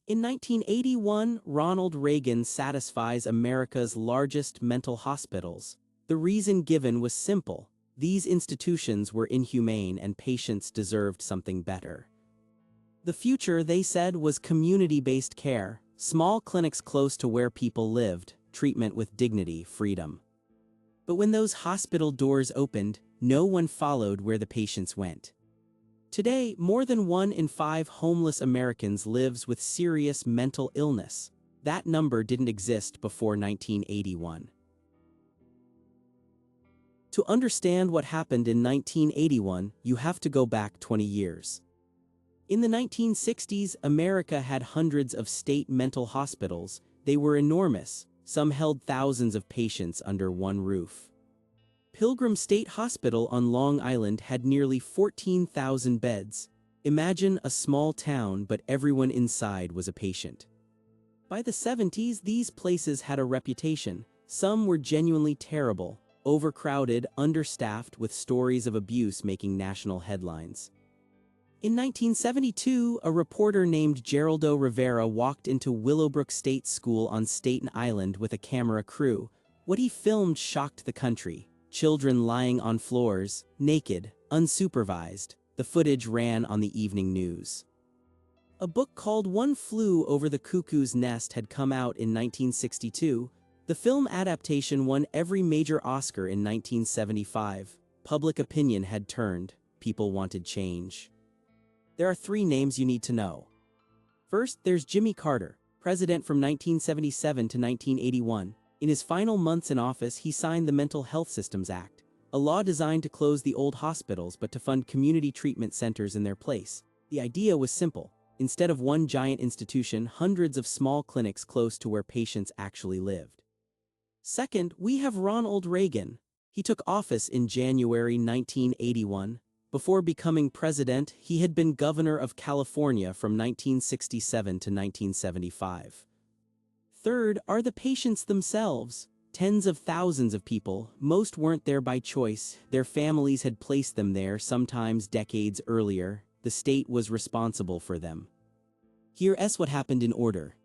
In 1981, Ronald Reagan satisfies America's largest mental hospitals. The reason given was simple. These institutions were inhumane and patients deserved something better. The future, they said, was community-based care, small clinics close to where people lived, treatment with dignity, freedom. But when those hospital doors opened, no one followed where the patients went. Today, more than 1 in 5 homeless Americans lives with serious mental illness. That number didn't exist before 1981. To understand what happened in 1981, you have to go back 20 years. In the 1960s, America had hundreds of state mental hospitals. They were enormous. Some held thousands of patients under one roof. Pilgrim State Hospital on Long Island had nearly 14,000 beds. Imagine a small town, but everyone inside was a patient. By the 70s, these places had a reputation. Some were genuinely terrible, overcrowded, understaffed, with stories of abuse making national headlines. In 1972, a reporter named Geraldo Rivera walked into Willowbrook State School on Staten Island with a camera crew. What he filmed shocked the country. Children lying on floors, naked, unsupervised. The footage ran on the evening news. A book called One Flew Over the Cuckoo's Nest had come out in 1962. The film adaptation won every major Oscar in 1975. Public opinion had turned. People wanted change. There are 3 names you need to know. First, there's Jimmy Carter, president from 1977 to 1981. In his final months in office, he signed the Mental Health Systems Act, a law designed to close the old hospitals but to fund community treatment centers in their place. The idea was simple. Instead of one giant institution, hundreds of small clinics close to where patients actually lived. Second, we have Ronald Reagan. He took office in January 1981. Before becoming president, he had been governor of California from 1967 to 1975. Third are the patients themselves. Tens of thousands of people, most weren't there by choice. Their families had placed them there, sometimes decades earlier. The state was responsible for them. Here's what happened in order.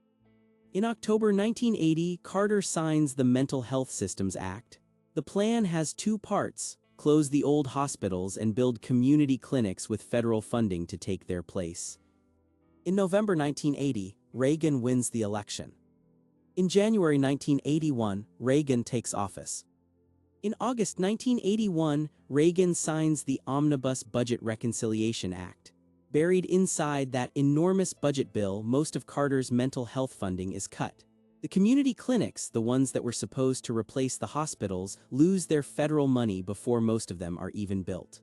In October 1980, Carter signs the Mental Health Systems Act. The plan has 2 parts: close the old hospitals and build community clinics with federal funding to take their place. In November 1980, Reagan wins the election. In January 1981, Reagan takes office. In August 1981, Reagan signs the Omnibus Budget Reconciliation Act. Buried inside that enormous budget bill, most of Carter's mental health funding is cut. The community clinics, the ones that were supposed to replace the hospitals, lose their federal money before most of them are even built.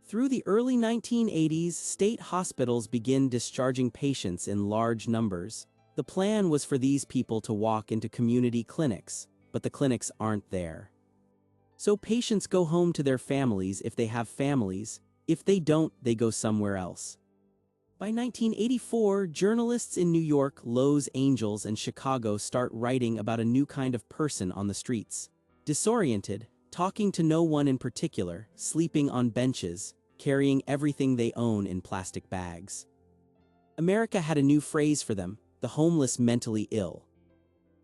Through the early 1980s, state hospitals begin discharging patients in large numbers. The plan was for these people to walk into community clinics, but the clinics aren't there. So patients go home to their families if they have families. If they don't, they go somewhere else. By 1984, journalists in New York, Los Angeles, and Chicago start writing about a new kind of person on the streets. Disoriented, talking to no one in particular, sleeping on benches, carrying everything they own in plastic bags. America had a new phrase for them: the homeless mentally ill.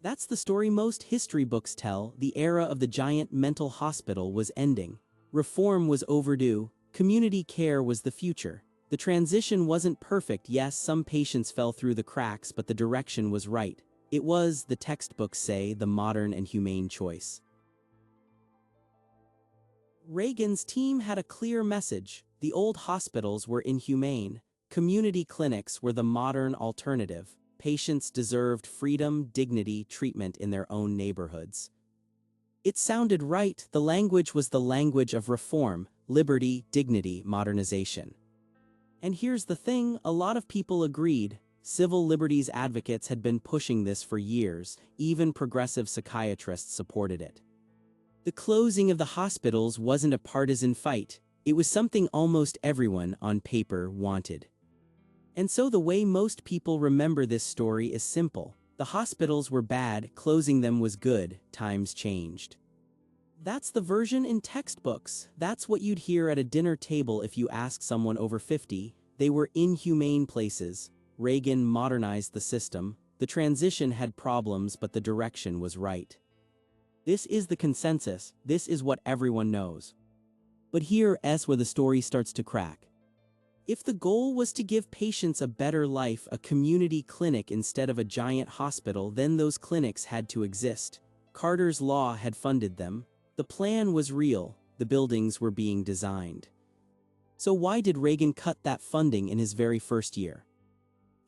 That's the story most history books tell. The era of the giant mental hospital was ending. Reform was overdue. Community care was the future. The transition wasn't perfect. Yes, some patients fell through the cracks, but the direction was right. It was, the textbooks say, the modern and humane choice. Reagan's team had a clear message. The old hospitals were inhumane. Community clinics were the modern alternative. Patients deserved freedom, dignity, treatment in their own neighborhoods. It sounded right. The language was the language of reform, liberty, dignity, modernization. And here's the thing, a lot of people agreed. Civil liberties advocates had been pushing this for years. Even progressive psychiatrists supported it. The closing of the hospitals wasn't a partisan fight. It was something almost everyone on paper wanted. And so the way most people remember this story is simple. The hospitals were bad, closing them was good, times changed. That's the version in textbooks. That's what you'd hear at a dinner table if you ask someone over 50. They were inhumane places. Reagan modernized the system. The transition had problems, but the direction was right. This is the consensus. This is what everyone knows. But here's where the story starts to crack. If the goal was to give patients a better life, a community clinic instead of a giant hospital, then those clinics had to exist. Carter's law had funded them. The plan was real. The buildings were being designed. So why did Reagan cut that funding in his very first year?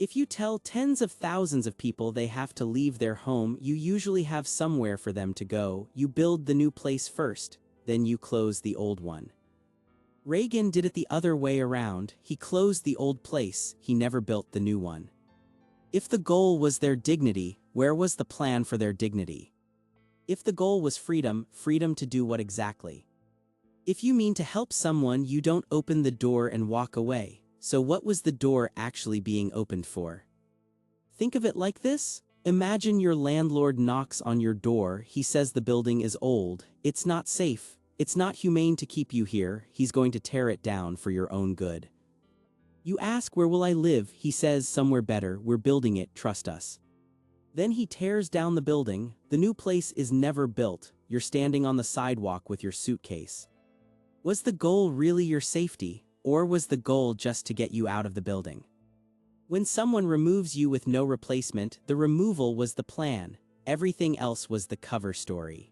If you tell tens of thousands of people they have to leave their home, you usually have somewhere for them to go. You build the new place first, then you close the old one. Reagan did it the other way around. He closed the old place. He never built the new one. If the goal was their dignity, where was the plan for their dignity? If the goal was freedom, freedom to do what exactly? If you mean to help someone, you don't open the door and walk away. So what was the door actually being opened for? Think of it like this. Imagine your landlord knocks on your door. He says the building is old. It's not safe. It's not humane to keep you here. He's going to tear it down for your own good. You ask, where will I live? He says, somewhere better. We're building it. Trust us. Then he tears down the building. The new place is never built. You're standing on the sidewalk with your suitcase. Was the goal really your safety, or was the goal just to get you out of the building? When someone removes you with no replacement, the removal was the plan. Everything else was the cover story.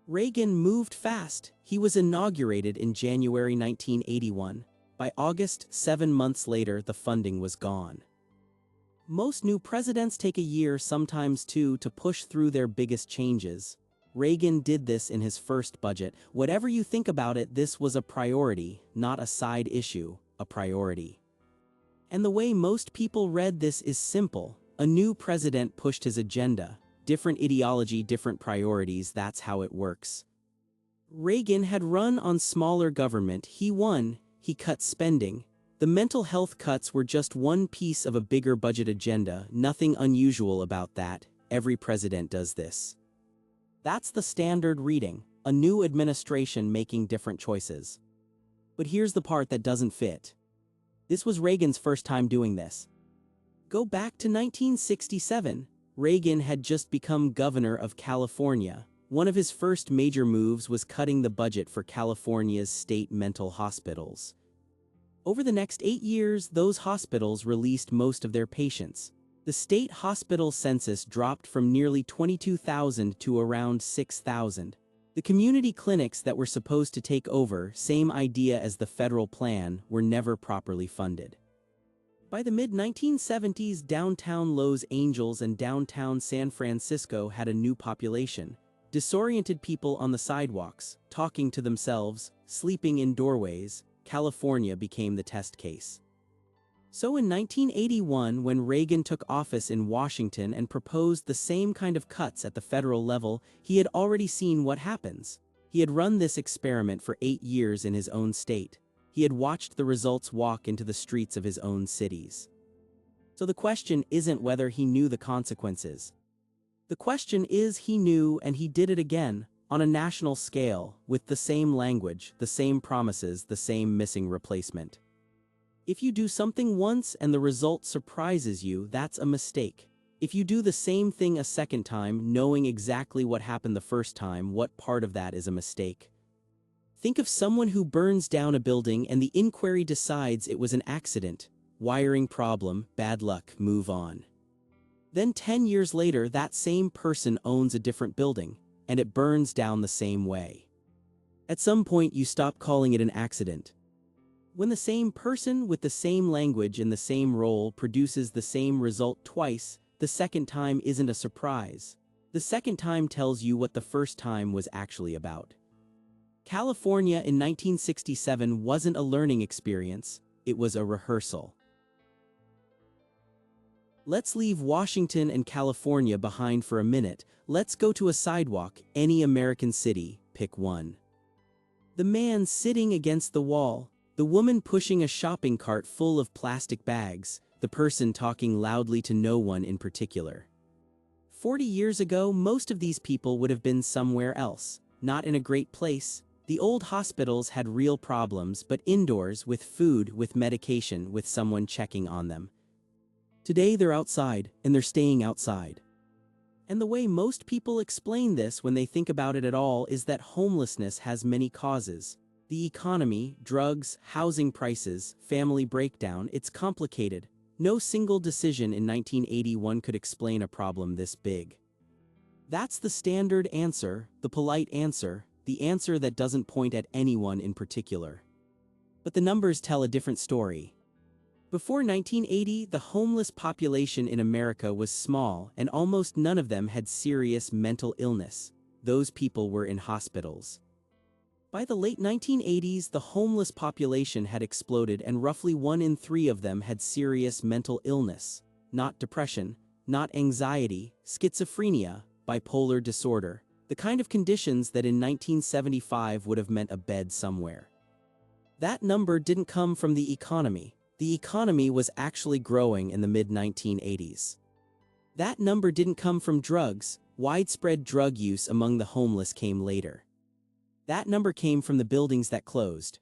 Reagan moved fast. He was inaugurated in January 1981. By August, 7 months later, the funding was gone. Most new presidents take a year, sometimes two, to push through their biggest changes. Reagan did this in his first budget. Whatever you think about it, this was a priority, not a side issue, a priority. And the way most people read this is simple. A new president pushed his agenda. Different ideology, different priorities, that's how it works. Reagan had run on smaller government. He won. He cut spending. The mental health cuts were just one piece of a bigger budget agenda. Nothing unusual about that. Every president does this. That's the standard reading. A new administration making different choices. But here's the part that doesn't fit. This was Reagan's first time doing this. Go back to 1967. Reagan had just become governor of California. One of his first major moves was cutting the budget for California's state mental hospitals. Over the next 8 years, those hospitals released most of their patients. The state hospital census dropped from nearly 22,000 to around 6,000. The community clinics that were supposed to take over, same idea as the federal plan, were never properly funded. By the mid-1970s, downtown Los Angeles and downtown San Francisco had a new population. Disoriented people on the sidewalks, talking to themselves, sleeping in doorways. California became the test case. So in 1981, when Reagan took office in Washington and proposed the same kind of cuts at the federal level, he had already seen what happens. He had run this experiment for 8 years in his own state. He had watched the results walk into the streets of his own cities. So the question isn't whether he knew the consequences. The question is he knew, and he did it again, on a national scale, with the same language, the same promises, the same missing replacement. If you do something once and the result surprises you, that's a mistake. If you do the same thing a second time, knowing exactly what happened the first time, what part of that is a mistake? Think of someone who burns down a building and the inquiry decides it was an accident, wiring problem, bad luck, move on. Then 10 years later, that same person owns a different building, and it burns down the same way. At some point, you stop calling it an accident. When the same person with the same language in the same role produces the same result twice, the second time isn't a surprise. The second time tells you what the first time was actually about. California in 1967 wasn't a learning experience, it was a rehearsal. Let's leave Washington and California behind for a minute. Let's go to a sidewalk, any American city, pick one. The man sitting against the wall, the woman pushing a shopping cart full of plastic bags, the person talking loudly to no one in particular. 40 years ago, most of these people would have been somewhere else, not in a great place, The old hospitals had real problems, but indoors, with food, with medication, with someone checking on them. Today they're outside, and they're staying outside. And the way most people explain this when they think about it at all is that homelessness has many causes. The economy, drugs, housing prices, family breakdown, it's complicated. No single decision in 1981 could explain a problem this big. That's the standard answer, the polite answer, the answer that doesn't point at anyone in particular. But the numbers tell a different story. Before 1980, the homeless population in America was small, and almost none of them had serious mental illness. Those people were in hospitals. By the late 1980s, the homeless population had exploded, and roughly 1 in 3 of them had serious mental illness. Not depression, not anxiety, schizophrenia, bipolar disorder, the kind of conditions that in 1975 would have meant a bed somewhere. That number didn't come from the economy. The economy was actually growing in the mid-1980s. That number didn't come from drugs. Widespread drug use among the homeless came later. That number came from the buildings that closed.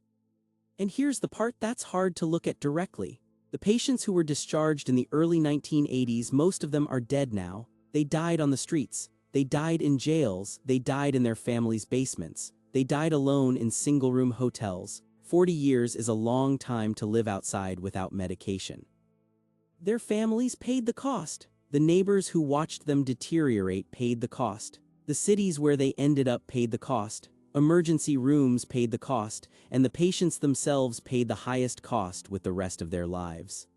And here's the part that's hard to look at directly. The patients who were discharged in the early 1980s, most of them are dead now. They died on the streets. They died in jails. They died in their families' basements. They died alone in single-room hotels. 40 years is a long time to live outside without medication. Their families paid the cost. The neighbors who watched them deteriorate paid the cost. The cities where they ended up paid the cost. Emergency rooms paid the cost, and the patients themselves paid the highest cost with the rest of their lives.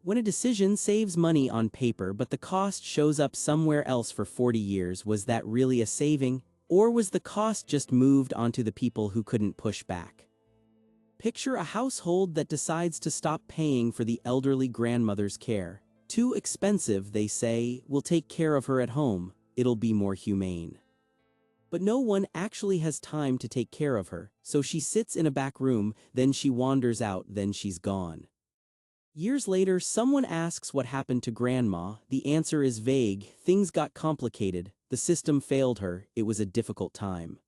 When a decision saves money on paper but the cost shows up somewhere else for 40 years, was that really a saving? Or was the cost just moved onto the people who couldn't push back? Picture a household that decides to stop paying for the elderly grandmother's care. Too expensive, they say. We'll take care of her at home. It'll be more humane. But no one actually has time to take care of her, so she sits in a back room, then she wanders out, then she's gone. Years later, someone asks what happened to Grandma. The answer is vague. Things got complicated. The system failed her. It was a difficult time.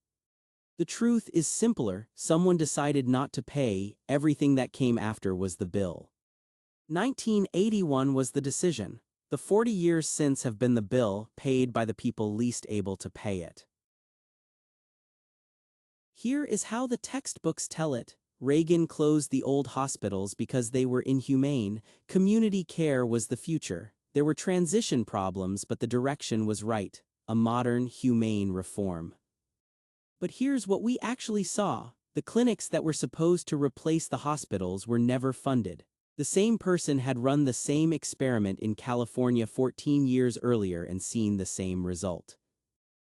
The truth is simpler. Someone decided not to pay. Everything that came after was the bill. 1981 was the decision. The 40 years since have been the bill, paid by the people least able to pay it. Here is how the textbooks tell it. Reagan closed the old hospitals because they were inhumane. Community care was the future. There were transition problems, but the direction was right. A modern, humane reform. But here's what we actually saw. The clinics that were supposed to replace the hospitals were never funded. The same person had run the same experiment in California 14 years earlier and seen the same result.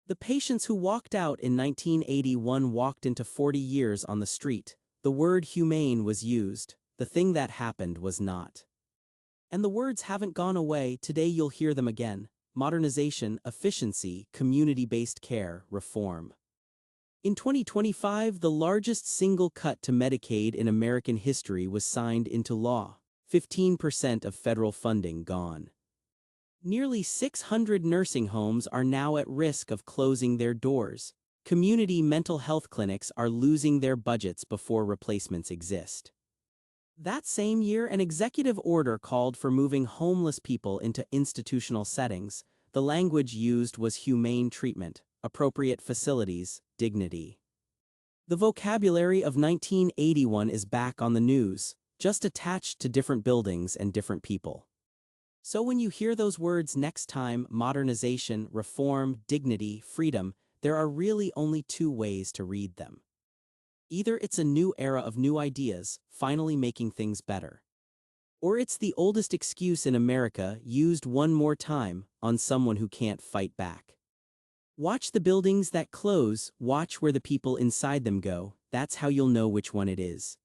The patients who walked out in 1981 walked into 40 years on the street. The word humane was used. The thing that happened was not. And the words haven't gone away. Today you'll hear them again. Modernization, efficiency, community-based care, reform. In 2025, the largest single cut to Medicaid in American history was signed into law. 15% of federal funding gone. Nearly 600 nursing homes are now at risk of closing their doors. Community mental health clinics are losing their budgets before replacements exist. That same year, an executive order called for moving homeless people into institutional settings. The language used was humane treatment, appropriate facilities, dignity. The vocabulary of 1981 is back on the news, just attached to different buildings and different people. So when you hear those words next time, modernization, reform, dignity, freedom, there are really only 2 ways to read them. Either it's a new era of new ideas, finally making things better. Or it's the oldest excuse in America, used one more time, on someone who can't fight back. Watch the buildings that close, watch where the people inside them go. That's how you'll know which one it is.